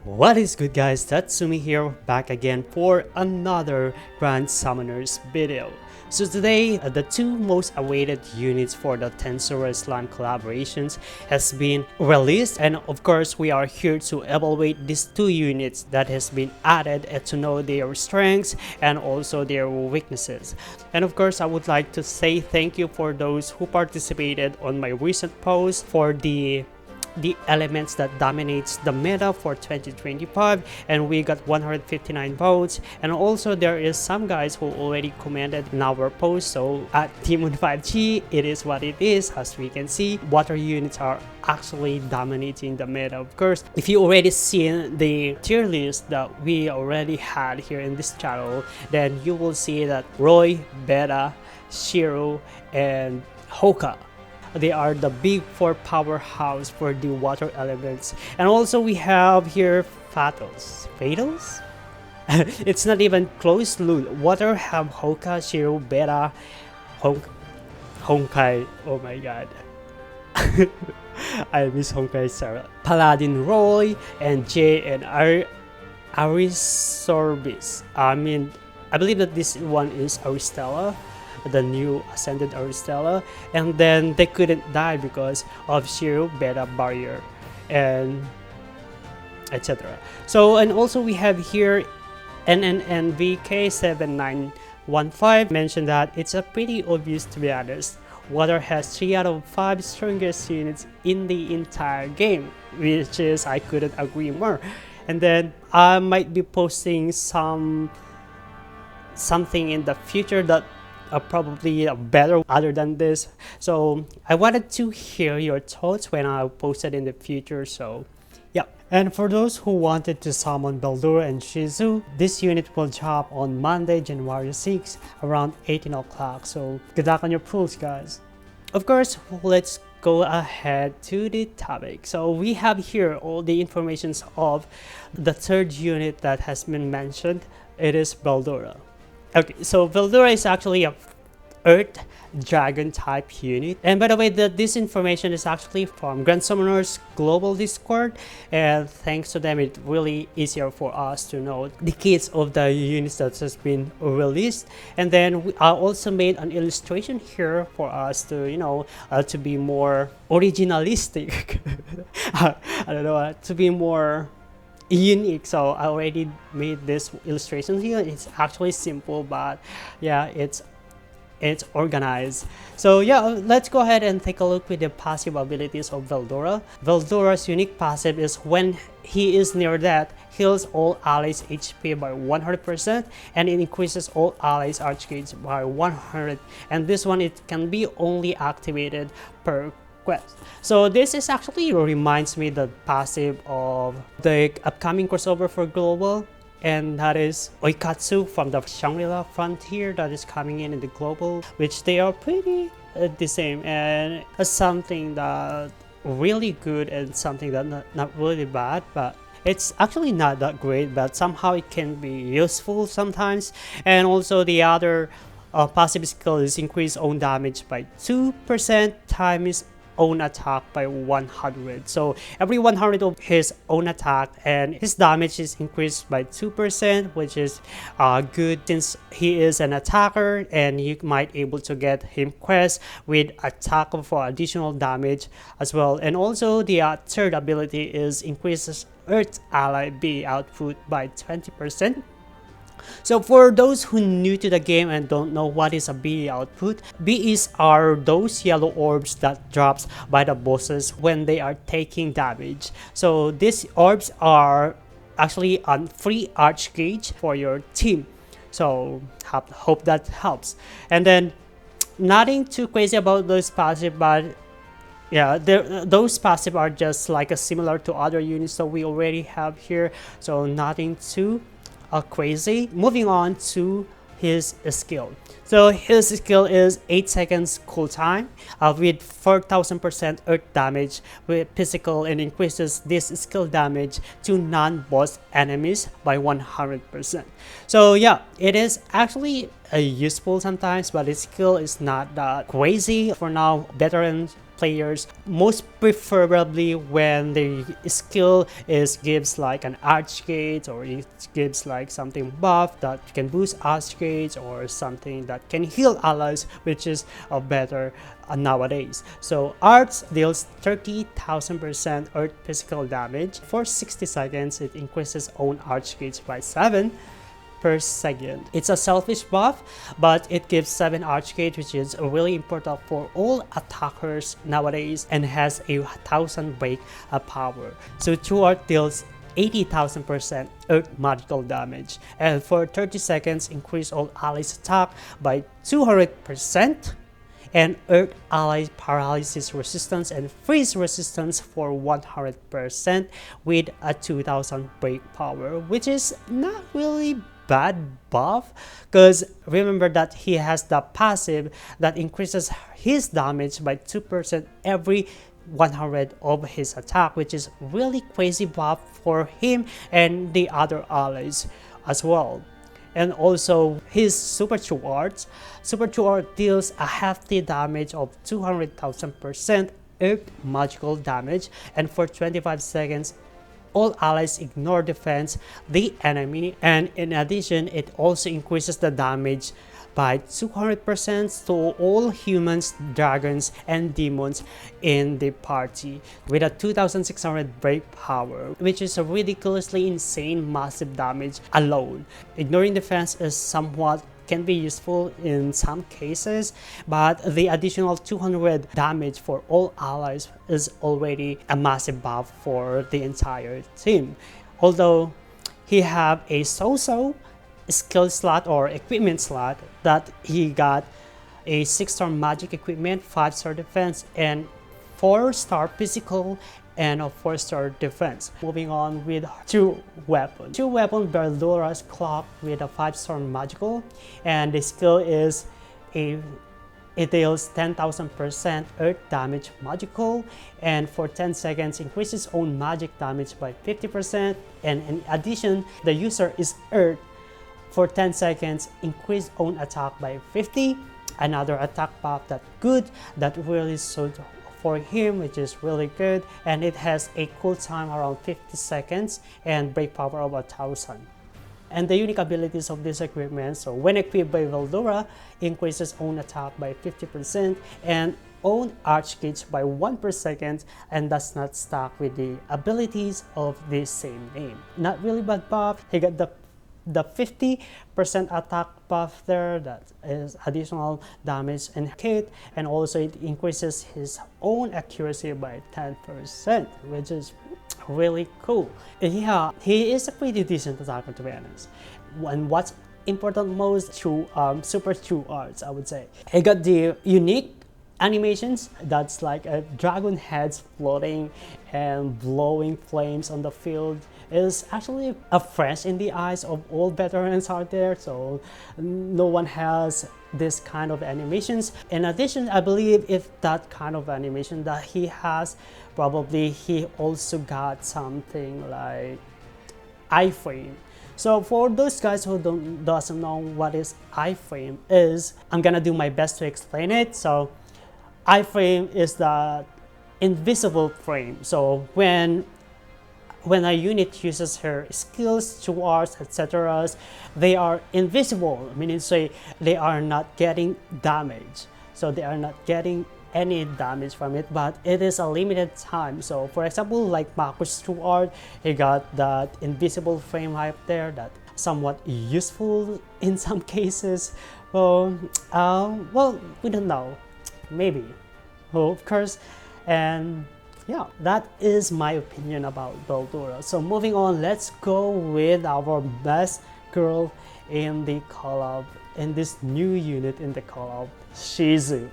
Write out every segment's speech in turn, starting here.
What is good, guys? Tatsumi here, back again for another Grand Summoners video. So today, the two most awaited units for the Tensura Slime collaborations has been released, and of course we are here to evaluate these two units that has been added and to know their strengths and also their weaknesses. And of course I would like to say thank you for those who participated on my recent post for the elements that dominates the meta for 2025, and we got 159 votes. And also there is some guys who already commented in our post. So at Demon 5G, it is what it is. As we can see, water units are actually dominating the meta. Of course, if you already seen the tier list that we already had here in this channel, then you will see that Roy, Beta, Shiro, and Hoka, they are the big four powerhouse for the water elements. And also we have here Fatals. It's not even close. Loot water have Hoka, Shiro, Beta, Honkai. Oh my god. I miss Honkai Sarah. Paladin Roy and Jay and Arisorbis. I believe that this one is Aristella, the new ascended Aristella, and then they couldn't die because of Shiro, Beta barrier, and etc. So, and also we have here NNNVK7915 mentioned that it's a pretty obvious, to be honest. Water has 3 out of 5 strongest units in the entire game, which is, I couldn't agree more. And then I might be posting something in the future that probably better other than this. So I wanted to hear your thoughts when I posted in the future. So yeah. And for those who wanted to summon Veldora and Shizu, this unit will drop on Monday, January 6 around 18 o'clock. So good luck on your pulls, guys. Of course, let's go ahead to the topic. So we have here all the informations of the third unit that has been mentioned. It is Veldora. Okay, so Veldora is actually a Earth Dragon type unit. And by the way, this information is actually from Grand Summoners Global Discord, and thanks to them it's really easier for us to know the kits of the units that has been released. And then we also made an illustration here for us to, to be more originalistic. I don't know, to be more unique. So I already made this illustration here. It's actually simple, but yeah, it's organized. So yeah, let's go ahead and take a look with the passive abilities of Veldora. Veldora's unique passive is when he is near death, heals all allies HP by 100%, and it increases all allies arch gauge by 100. And this one, it can be only activated per quest. So this is actually reminds me the passive of the upcoming crossover for global, and that is Oikatsu from the Shangri-La Frontier that is coming in the global, which they are pretty the same, and something that really good and something that not really bad, but it's actually not that great, but somehow it can be useful sometimes. And also the other passive skill is increase own damage by 2% times own attack by 100. So every 100 of his own attack, and his damage is increased by 2%, which is good since he is an attacker, and you might able to get him quests with attack for additional damage as well. And also the third ability is increases Earth ally B output by 20%. So for those who new to the game and don't know what is a B output, BEs are those yellow orbs that drops by the bosses when they are taking damage. So these orbs are actually on free arch gauge for your team. So hope that helps. And then nothing too crazy about those passive, but yeah, those passive are just like similar to other units that we already have here. So nothing too crazy. Moving on to his skill. So his skill is 8 seconds cooltime with 4000% earth damage with physical, and increases this skill damage to non-boss enemies by 100%. So yeah, it is actually useful sometimes, but his skill is not that crazy. For now, veteran players, most preferably when the skill gives like an arch gauge, or it gives like something buff that can boost arch gauge, or something that can heal allies, which is better nowadays. So Arts deals 30,000% earth physical damage. For 60 seconds, it increases own arch gauge by 7 per second. It's a selfish buff, but it gives 7 arch gauge, which is really important for all attackers nowadays, and has a 1000 break power. So True Art deals 80,000% earth magical damage, and for 30 seconds increase all allies attack by 200%, and earth ally paralysis resistance and freeze resistance for 100% with a 2000 break power, which is not really bad buff, because remember that he has the passive that increases his damage by 2% every 100 of his attack, which is really crazy buff for him and the other allies as well. And also his Super True Art deals a hefty damage of 200,000% earth magical damage, and for 25 seconds all allies ignore defense the enemy, and in addition it also increases the damage by 200% to all humans, dragons, and demons in the party with a 2600 break power, which is a ridiculously insane massive damage alone. Ignoring defense is somewhat can be useful in some cases, but the additional 200 damage for all allies is already a massive buff for the entire team. Although he have a so-so skill slot or equipment slot that he got a 6-star magic equipment, 5-star defense, and 4-star physical, and a 4-star defense. Moving on with True Weapon. True Weapon Veldora's clock with a 5-star magical, and the skill is it deals 10,000% earth damage magical, and for 10 seconds increases own magic damage by 50%, and in addition the user is earth. For 10 seconds increase own attack by 50. Another attack buff that really suits for him, which is really good, and it has a cooldown around 50 seconds and break power of 1000. And the unique abilities of this equipment, so when equipped by Veldora, increases own attack by 50% and own arch gauge by 1 per second, and does not stack with the abilities of the same name. Not really bad buff. He got the 50% attack buff there, that is additional damage and hit, and also it increases his own accuracy by 10%, which is really cool. Yeah, he is a pretty decent attacker, to be honest. And what's important most through Super True Arts, I would say, he got the unique animations that's like a dragon heads floating and blowing flames on the field. Is actually a fresh in the eyes of all veterans out there, so no one has this kind of animations. In addition, I believe if that kind of animation that he has, probably he also got something like iframe. So for those guys who doesn't know what is iframe is, I'm gonna do my best to explain it. So iframe is the invisible frame. So when a unit uses her skills, True Arts, etc., they are invisible, meaning say they are not getting damage. So they are not getting any damage from it, but it is a limited time. So for example, like Marcus True Art, he got that invisible frame hype there, that somewhat useful in some cases. Well, we don't know, maybe, of course. And yeah, that is my opinion about Veldora. So moving on, let's go with our best girl in the collab, in this new unit in the collab, Shizu.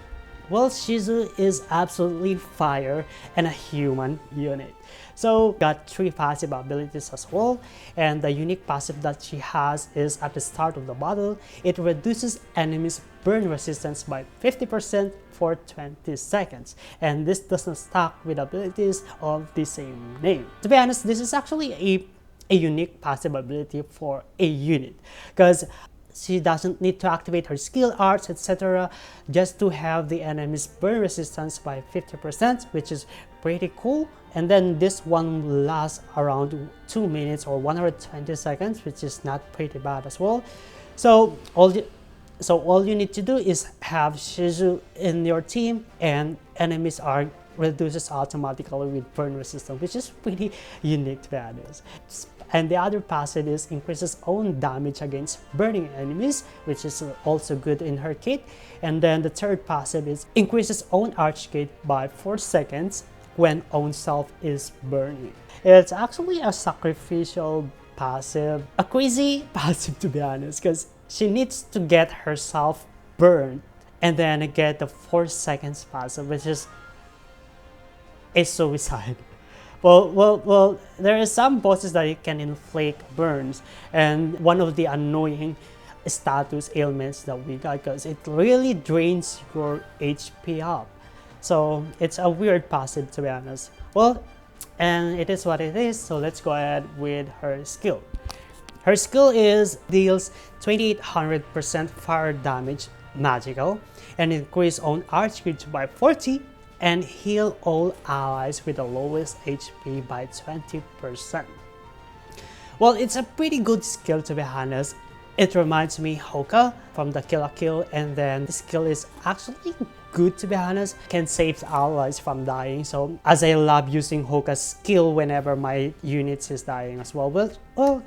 Well, Shizu is absolutely fire and a human unit. So got 3 passive abilities as well, and the unique passive that she has is at the start of the battle, it reduces enemies' burn resistance by 50% for 20 seconds, and this does not stack with abilities of the same name. To be honest, this is actually a unique passive ability for a unit, because She doesn't need to activate her skill arts, etc. just to have the enemy's burn resistance by 50%, which is pretty cool. And then this one lasts around 2 minutes or 120 seconds, which is not pretty bad as well. So all you need to do is have Shizu in your team, and enemies are reduces automatically with burn resistance, which is pretty unique to be honest. And the other passive is increases own damage against burning enemies, which is also good in her kit. And then the third passive is increases own arch kit by 4 seconds when own self is burning. It's actually a sacrificial passive, a crazy passive to be honest, because she needs to get herself burned and then get the 4 seconds passive, which is a suicide. Well, there is some bosses that it can inflict burns, and one of the annoying status ailments that we got, because it really drains your HP up. So it's a weird passive to be honest. Well, and it is what it is, so let's go ahead with her skill. Her skill is deals 2800% fire damage magical, and increase own arch crit by 40, and heal all allies with the lowest HP by 20%. Well, it's a pretty good skill to be honest. It reminds me Hoka from the Kill la Kill, and then the skill is actually good to be honest. Can save allies from dying, so as I love using Hoka's skill whenever my units is dying as well. Well,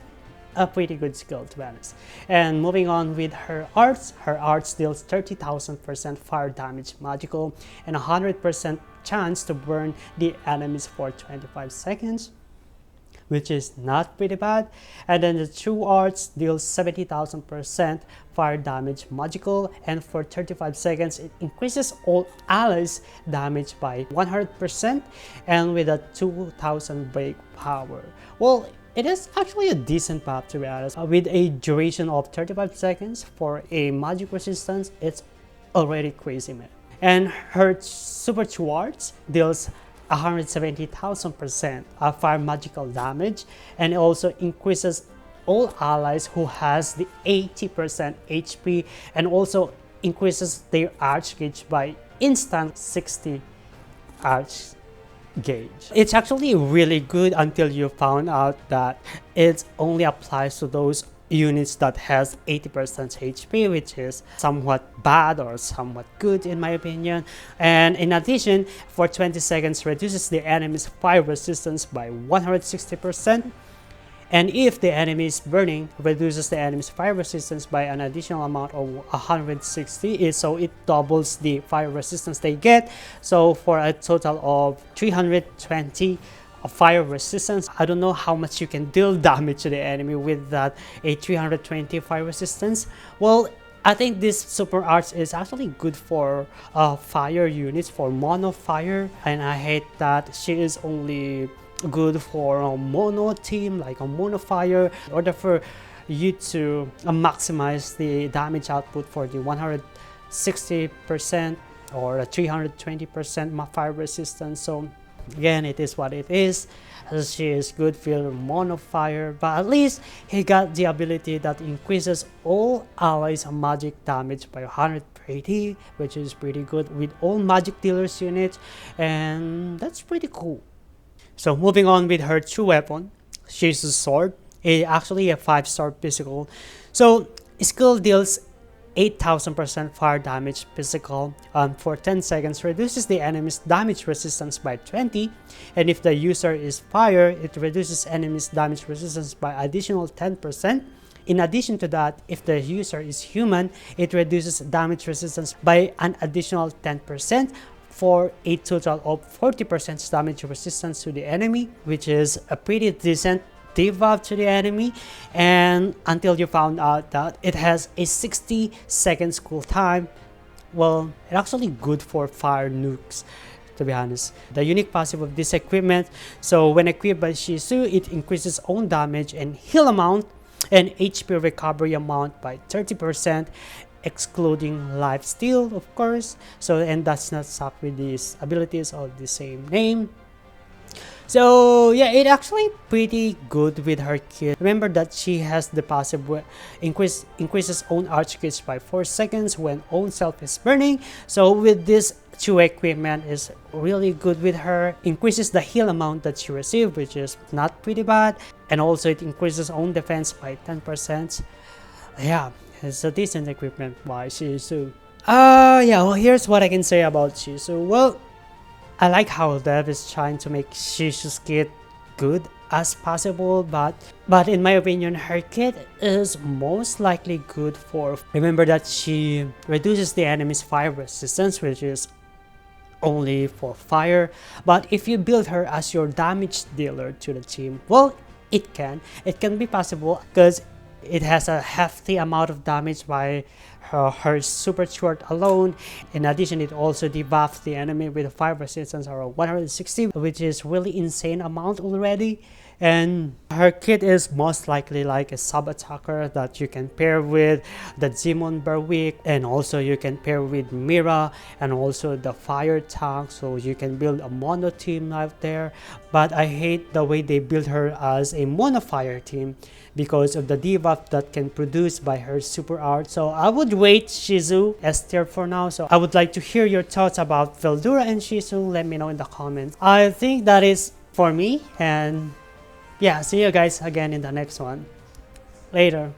a pretty good skill to be honest. And moving on with her arts deals 30,000% fire damage magical and 100% chance to burn the enemies for 25 seconds, which is not pretty bad. And then the true arts deals 70,000% fire damage magical, and for 35 seconds it increases all allies damage by 100%, and with a 2000 break power. Well, it is actually a decent buff to be honest. With a duration of 35 seconds for a magic resistance, it's already crazy, man. And her super true arts deals 170,000% of fire magical damage, and it also increases all allies who has the 80% HP, and also increases their arch gauge by instant 60 arch gauge. It's actually really good until you found out that it only applies to those units that has 80% HP, which is somewhat bad or somewhat good in my opinion. And in addition, for 20 seconds reduces the enemy's fire resistance by 160%. And if the enemy is burning, reduces the enemy's fire resistance by an additional amount of 160, so it doubles the fire resistance they get. So for a total of 320 fire resistance. I don't know how much you can deal damage to the enemy with that, a 320 fire resistance. Well, I think this super arts is actually good for fire units, for mono fire, and I hate that she is only good for a mono team, like a mono fire. In order for you to maximize the damage output for the 160% or a 320% fire resistance. So again, it is what it is. She is good for mono fire, but at least he got the ability that increases all allies magic damage by 180, which is pretty good with all magic dealers units, and that's pretty cool. So moving on with her true weapon, Shizu's sword, actually a 5-star physical. So skill deals 8,000% fire damage physical for 10 seconds, reduces the enemy's damage resistance by 20, and if the user is fire, it reduces enemy's damage resistance by additional 10%. In addition to that, if the user is human, it reduces damage resistance by an additional 10%, for a total of 40% damage resistance to the enemy, which is a pretty decent debuff to the enemy. And until you found out that it has a 60 seconds cool time, well, it's actually good for fire nukes, to be honest. The unique passive of this equipment, so when equipped by Shizu, it increases own damage and heal amount and HP recovery amount by 30%, excluding life steal, of course. So, and that's not suck with these abilities of the same name. So yeah, it actually pretty good with her kit. Remember that she has the passive increases own arch kits by 4 seconds when own self is burning. So with this two equipment is really good with her. Increases the heal amount that she receives, which is not pretty bad. And also it increases own defense by 10%. Yeah, it's a decent equipment by Shizu. Yeah, well here's what I can say about Shizu. Well, I like how Dev is trying to make Shizu's kit good as possible, but in my opinion, her kit is most likely good for. Remember that she reduces the enemy's fire resistance, which is only for fire. But if you build her as your damage dealer to the team, well, it can be possible because it has a hefty amount of damage by her super short alone. In addition, it also debuffs the enemy with 5 resistance around 160, which is really insane amount already. And her kit is most likely like a sub attacker that you can pair with the Demon Berwick, and also you can pair with Mira and also the fire tank, so you can build a mono team out there. But I hate the way they build her as a mono fire team because of the debuff that can produce by her super art. So I would rate Shizu S tier for now. So I would like to hear your thoughts about Veldora and Shizu. Let me know in the comments. I think that is for me, and yeah, see you guys again in the next one. Later.